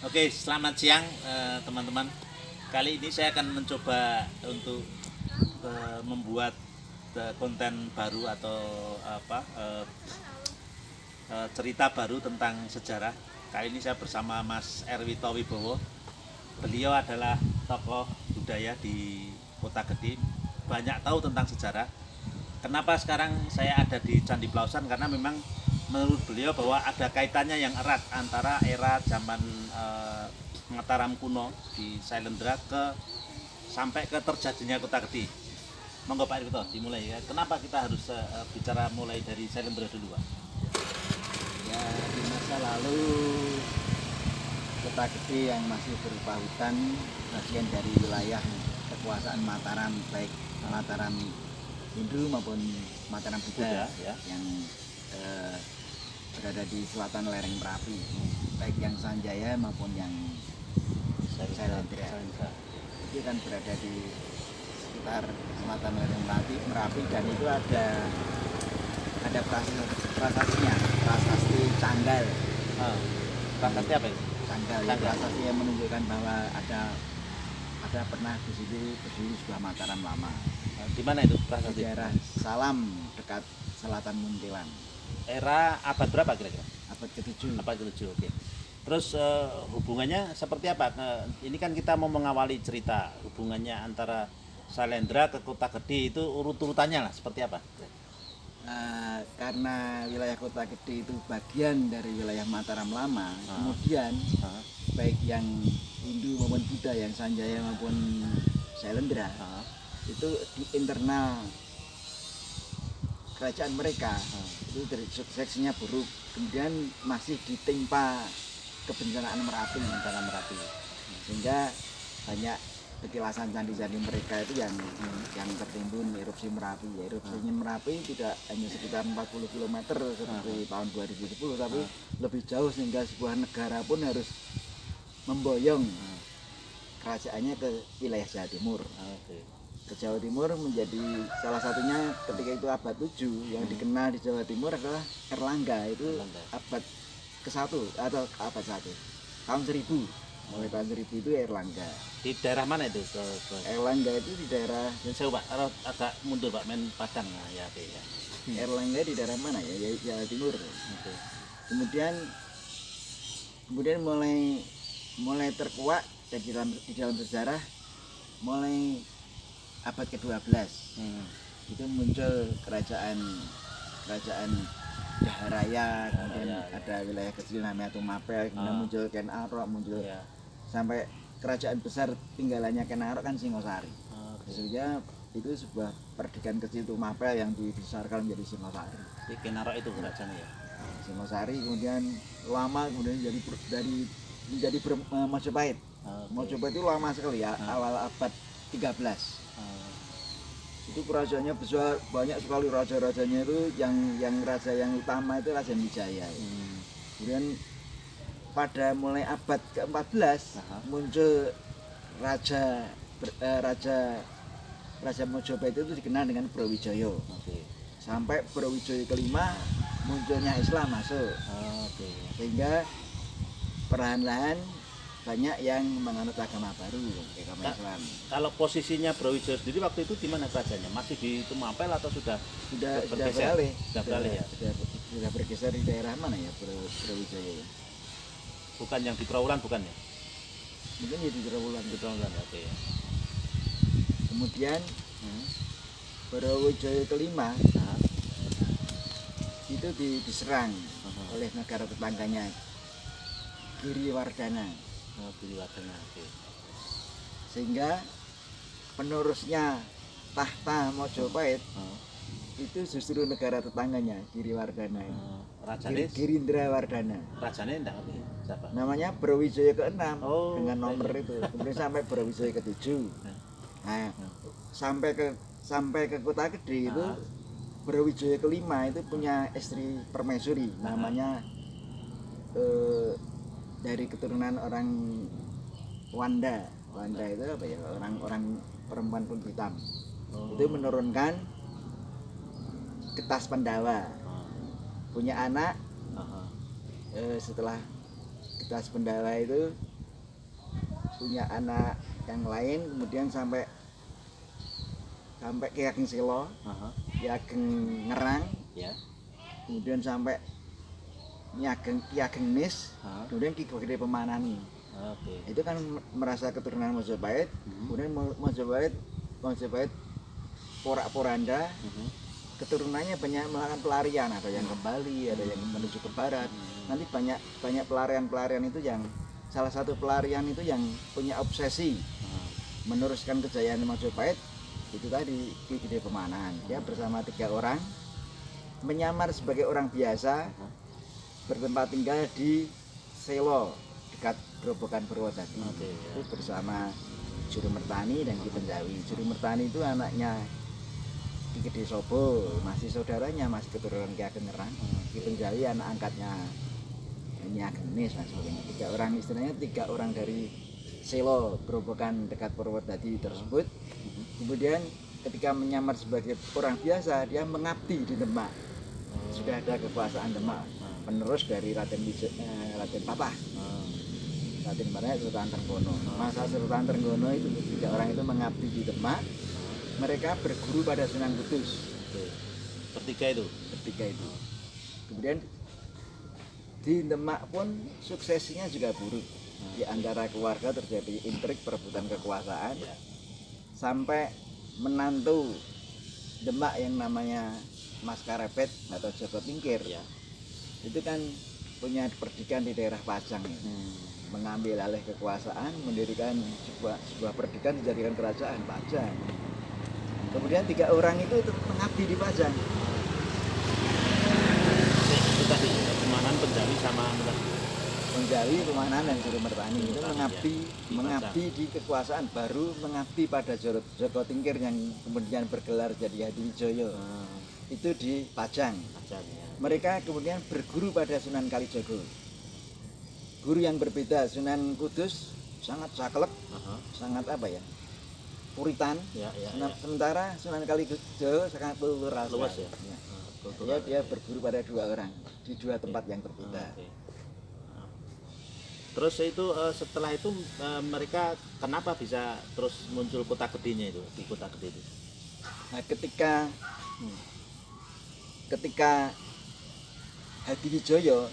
Oke, selamat siang teman-teman. Kali ini saya akan mencoba untuk membuat konten baru atau cerita baru tentang sejarah. Kali ini saya bersama Mas Erwito Wibowo. Beliau adalah tokoh budaya di Kota Gede, banyak tahu tentang sejarah. Kenapa sekarang saya ada di Candi Plausan? Karena memang menurut beliau bahwa ada kaitannya yang erat antara era zaman Mataram kuno di Sailendra sampai ke terjadinya Kota Gede. Monggo Pak Erwito dimulai ya. Kenapa kita harus bicara mulai dari Sailendra dulu, Pak? Ya, di masa lalu Kota Gede yang masih berupa hutan bagian dari wilayah kekuasaan Mataram, baik Mataram Hindu maupun Mataram Buddha ya. yang berada di selatan lereng Merapi, baik yang Sanjaya maupun yang Sailendra. Itu kan berada di sekitar selatan lereng Merapi dan itu ada prasasti Canggal. Prasasti apa itu? Canggal ya, prasasti yang menunjukkan bahwa ada pernah di situ berdiri sebuah Mataram lama. Di mana itu Di prasasti? daerah Salam dekat selatan Muntilan. Era abad berapa kira-kira? Abad ke-7. Abad ke-7, oke. Terus hubungannya seperti apa? Ini kan kita mau mengawali cerita hubungannya antara Sailendra ke Kota Gede, itu urut-urutannya lah seperti apa? Karena wilayah Kota Gede itu bagian dari wilayah Mataram lama, kemudian baik yang Hindu maupun Buddha, yang Sanjaya maupun Sailendra, itu di internal kerajaan mereka itu dari suksesnya buruk, kemudian masih ditimpa kebencanaan Merapi, sehingga banyak petilasan candi-candi mereka itu yang tertimbun erupsi Merapi. Erupsinya Merapi tidak hanya sekitar 40 km seperti tahun 2010, tapi lebih jauh, sehingga sebuah negara pun harus memboyong kerajaannya ke wilayah Jawa Timur. Ke Jawa Timur menjadi salah satunya ketika itu abad 7 yang dikenal di Jawa Timur adalah Erlangga. Itu abad ke-1 atau abad 1 tahun 1000, mulai tahun 1000 itu Erlangga. Di daerah mana itu? Erlangga itu di daerah Saya Pak, agak mundur Pak, main Padang ya, oke ya. Erlangga di daerah mana ya? Jawa Timur. Oke. Kemudian mulai terkuak di dalam sejarah mulai abad ke-12. Itu muncul kerajaan Daharaya, kemudian ada wilayah kecil namanya Tumapel, kemudian muncul Ken Arok, sampai kerajaan besar tinggalannya Ken Arok kan Singosari. Sehingga itu sebuah perdikan kecil Tumapel yang dibesarkan menjadi Singosari. Di Ken Arok itu kerajaannya ya. Singosari kemudian lama menjadi Mojopahit. Mojopahit itu lama sekali ya, awal abad 13. Itu kerajaannya besar, banyak sekali raja-rajanya. Itu yang raja yang utama itu Raja Wijaya. Kemudian pada mulai abad ke-14 muncul raja Mojopahit itu dikenal dengan Brawijaya. Sampai Brawijaya kelima munculnya Islam masuk. Sehingga perlahan-lahan banyak yang menganut agama baru, agama Islam. Kalau posisinya Brawijaya sendiri waktu itu di mana kerajaannya? Masih di Tumapel atau sudah bergeser? Beralih ya. Sudah bergeser di daerah mana ya Brawijaya? Bukan yang di Trawulan, bukan ya? Mungkin ya di Trawulan. Ya, oke ya. Kemudian Brawijaya kelima itu diserang oleh negara tetangganya Giriwardhana. Oke. Sehingga penerusnya tahta Mojopahit itu justru negara tetangganya Giriwardhana. Girindrawardhana. Rajanya enggak ngerti siapa? Namanya Brawijaya ke-6 dengan nomor iya. itu. Kemudian sampai Brawijaya ke-7. Nah, sampai ke Kota Gede itu Brawijaya kelima itu punya istri permaisuri, namanya dari keturunan orang Wanda itu apa ya, orang perempuan kulit hitam. Itu menurunkan Ketas Pandawa, punya anak. Setelah Ketas Pandawa itu punya anak yang lain, kemudian sampai Ki Ageng Selo, Ki Ageng Ngerang, Ya. kemudian sampai Ki Ageng Nis, kemudian Ki Gede Pemanani. Oke. Itu kan merasa keturunan Majapahit, kemudian Majapahit porak-poranda, keturunannya banyak melakukan pelarian, ada yang ke Bali, ada yang menuju ke barat. Nanti banyak pelarian itu yang salah satu pelarian itu yang punya obsesi meneruskan kejayaan Majapahit itu tadi Ki Gede Pemanan. Dia bersama 3 orang menyamar sebagai orang biasa, bertempat tinggal di Selo dekat Grobogan Purwodadi. Itu bersama Juru Mertani dan Ki Penjawi. Juru Mertani itu anaknya Ki Gede Sobo, masih saudaranya, masih keturunan Ki Ageng Ngerang. Ki Penjawi anak angkatnya Nyi Ageng Nis dan sebagainya. 3 orang, istilahnya 3 orang dari Selo Grobogan dekat Purwodadi tersebut. Kemudian ketika menyamar sebagai orang biasa, dia mengabdi di Demak. Sudah ada kekuasaan Demak, penerus dari Raden Patah. Raden Patah Sultan Trenggono. Masa Sultan Trenggono itu 3 orang itu mengabdi di Demak. Mereka berguru pada Sunan Kudus. Bertiga itu. Kemudian di Demak pun suksesinya juga buruk. Di antara keluarga terjadi intrik perebutan kekuasaan, sampai menantu Demak yang namanya Mas Karepet atau Joko Tingkir, itu kan punya perdikan di daerah Pajang, mengambil alih kekuasaan, mendirikan sebuah perdikan, dijadikan kerajaan Pajang. Kemudian 3 orang itu mengabdi di Pajang. Itu tadi Pemanan, Penjawi sama Penjawi, Pemanan dan Juru Mertani itu mengabdi di kekuasaan, baru mengabdi pada Joko Tingkir yang kemudian bergelar jadi Hadiwijoyo. Itu di Pajang. Mereka kemudian berguru pada Sunan Kalijogo. Guru yang berbeda. Sunan Kudus sangat saklek, sangat puritan. Sementara Sunan Kalijogo sangat luas. Dia berguru pada 2 orang di 2 tempat yang berbeda. Terus itu setelah itu mereka kenapa bisa terus muncul Kota Gedenya itu, di Kota Gede itu? Nah, ketika Hadiwijoyo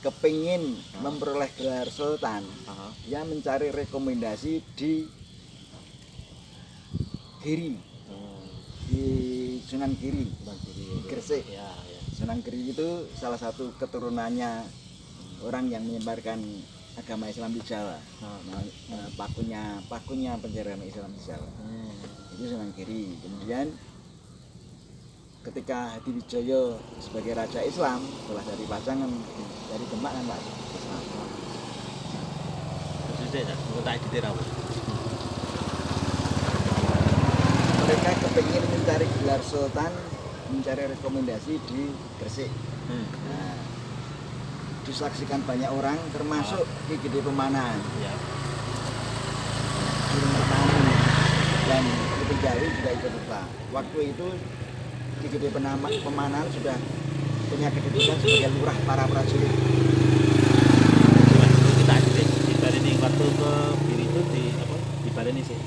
kepingin memperoleh gelar Sultan, dia mencari rekomendasi di Giri, di Sunan Giri, di Gresik. Sunan Giri itu salah satu keturunannya orang yang menyebarkan agama Islam di Jawa, pakunya penjara Islam di Jawa. Itu Sunan Giri. Kemudian ketika Hadiwijoyo sebagai raja Islam setelah dari Pajang dari Demak kan Pak Islam. Mereka kepingin mencari gelar Sultan, mencari rekomendasi di Gresik. Disaksikan banyak orang, termasuk Ki Gede Pemanan, Juru Mertani dan Ki Penjawi juga ikut serta. Waktu itu Ki Gede Pemanan sudah punya kedudukan sebagai lurah para prajurit. Dibaleni waktu ke Giri itu dibaleni sih.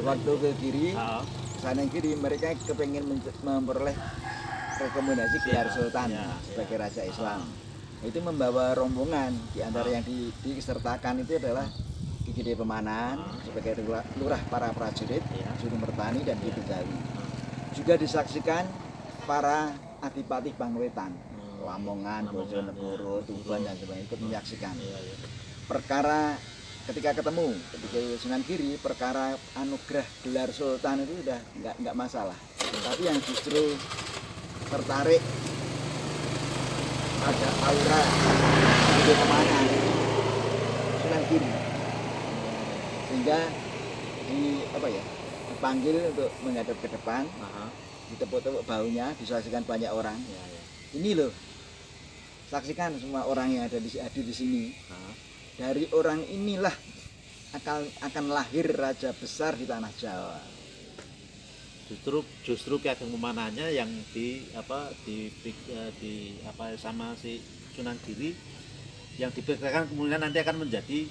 Waktu ke Giri, sana Giri mereka kepengen memperoleh rekomendasi gelar Sultan sebagai raja Islam. Itu membawa rombongan, di antara yang disertakan itu adalah Ki Gede Pemanan sebagai lurah para prajurit, Juru Mertani dan Ki Penjawi. Juga disaksikan para adipati Bangwetan, Lamongan, Bojonegoro, Tuban dan sebagainya ikut menyaksikan. Perkara ketika Sunan Giri, perkara anugerah gelar Sultan itu sudah nggak masalah. Tapi yang justru tertarik ada aura Gede Pemanan, Sunan Giri, sehingga dipanggil untuk menghadap ke depan, ditepuk-tepuk bahunya, disaksikan banyak orang. Ini loh, saksikan semua orang yang ada di sini. Dari orang inilah akan lahir raja besar di tanah Jawa. Justru Ki Ageng Pemanannya yang sama si Sunan Giri yang dipikirkan kemudian nanti akan menjadi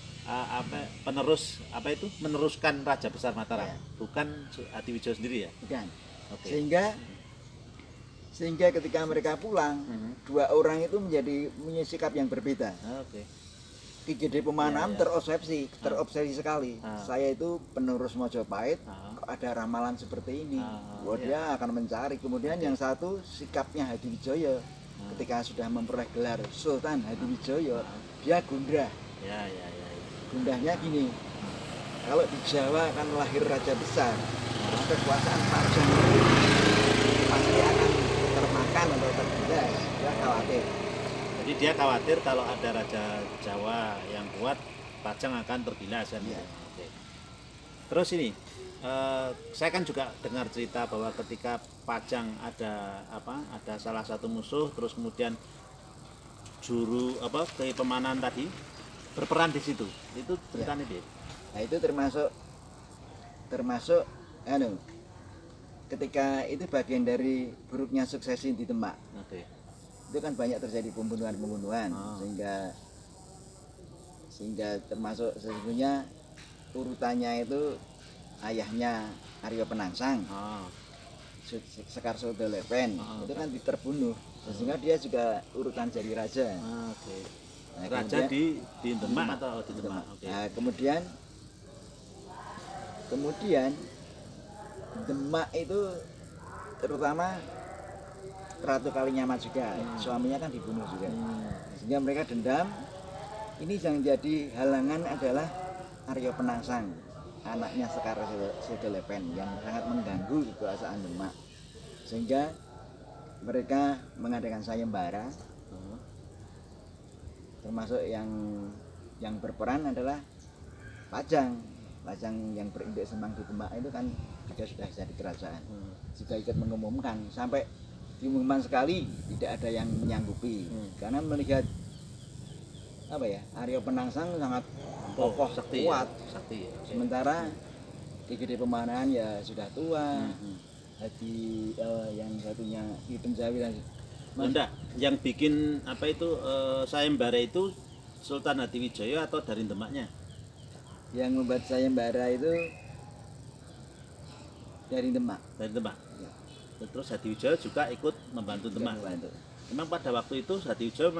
meneruskan Raja Besar Mataram, Ya. bukan Hadiwijoyo sendiri ya. bukan. Oke. Sehingga ketika mereka pulang, dua orang itu punya sikap yang berbeda. Oke. Ki Gede Pemanam Ya. terobsesi sekali. Saya itu penerus Mojopahit, Ah. kok ada ramalan seperti ini. Wah, Iya. dia akan mencari. Kemudian yang satu sikapnya Hadiwijoyo. Ketika sudah memperoleh gelar Sultan Hadiwijoyo, dia gundah. Ya. Gundahnya gini. Kalau di Jawa akan lahir raja besar, terus kekuasaan Pajang itu pasti akan termakan atau tergilas. Dia khawatir. Jadi dia khawatir kalau ada Raja Jawa yang kuat, Pajang akan tergilas kan. Iya. Oke. Terus ini, saya kan juga dengar cerita bahwa ketika Pajang ada salah satu musuh, terus kemudian juru Ki Pemanan tadi berperan di situ. Itu ceritanya dia. Nah, itu termasuk ketika itu bagian dari buruknya suksesi di Demak. Oke. Itu kan banyak terjadi pembunuhan sehingga termasuk sesungguhnya urutannya itu ayahnya Aryo Penangsang, Sekar Sodelepen, itu kan terbunuh, sehingga dia juga urutan jadi raja. Oke. Nah, Raja di Demak atau di Demak. Oke. Nah, kemudian Demak itu terutama Ratu Kalinyamat juga, suaminya kan dibunuh juga, sehingga mereka dendam. Ini yang jadi halangan adalah Aryo Penangsang, anaknya Sekar Sodelepen, yang sangat mengganggu kekuasaan Demak, sehingga mereka mengadakan sayembara. Termasuk yang berperan adalah Pajang yang berinduk Semang di Demak itu kan juga sudah jadi kerajaan, juga ikut mengumumkan, sampai diumumkan sekali tidak ada yang menyanggupi, karena melihat Aryo Penangsang sangat kokoh, sakti, kuat. sakti. Oke. Sementara Ki Gede Pemanan ya sudah tua. Yang satunya Ki Penjawi lagi. Enggak, yang bikin sayembara itu Sultan Hadiwijoyo atau dari Demaknya? Yang membuat sayembara itu dari Demak. Dari Demak. Ya. Terus Hadiwijoyo juga ikut membantu Demak. Membantu. Memang pada waktu itu Hadiwijoyo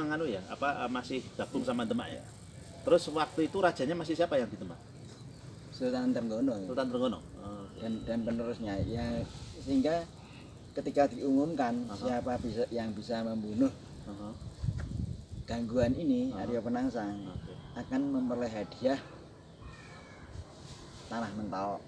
masih gabung sama Demak ya. Terus waktu itu rajanya masih siapa yang di Demak? Sultan Trenggono. Sultan Trenggono. Dan penerusnya ya, sehingga ketika diumumkan siapa yang bisa membunuh gangguan ini, Aryo Penangsang akan memperoleh hadiah tanah Mentawai.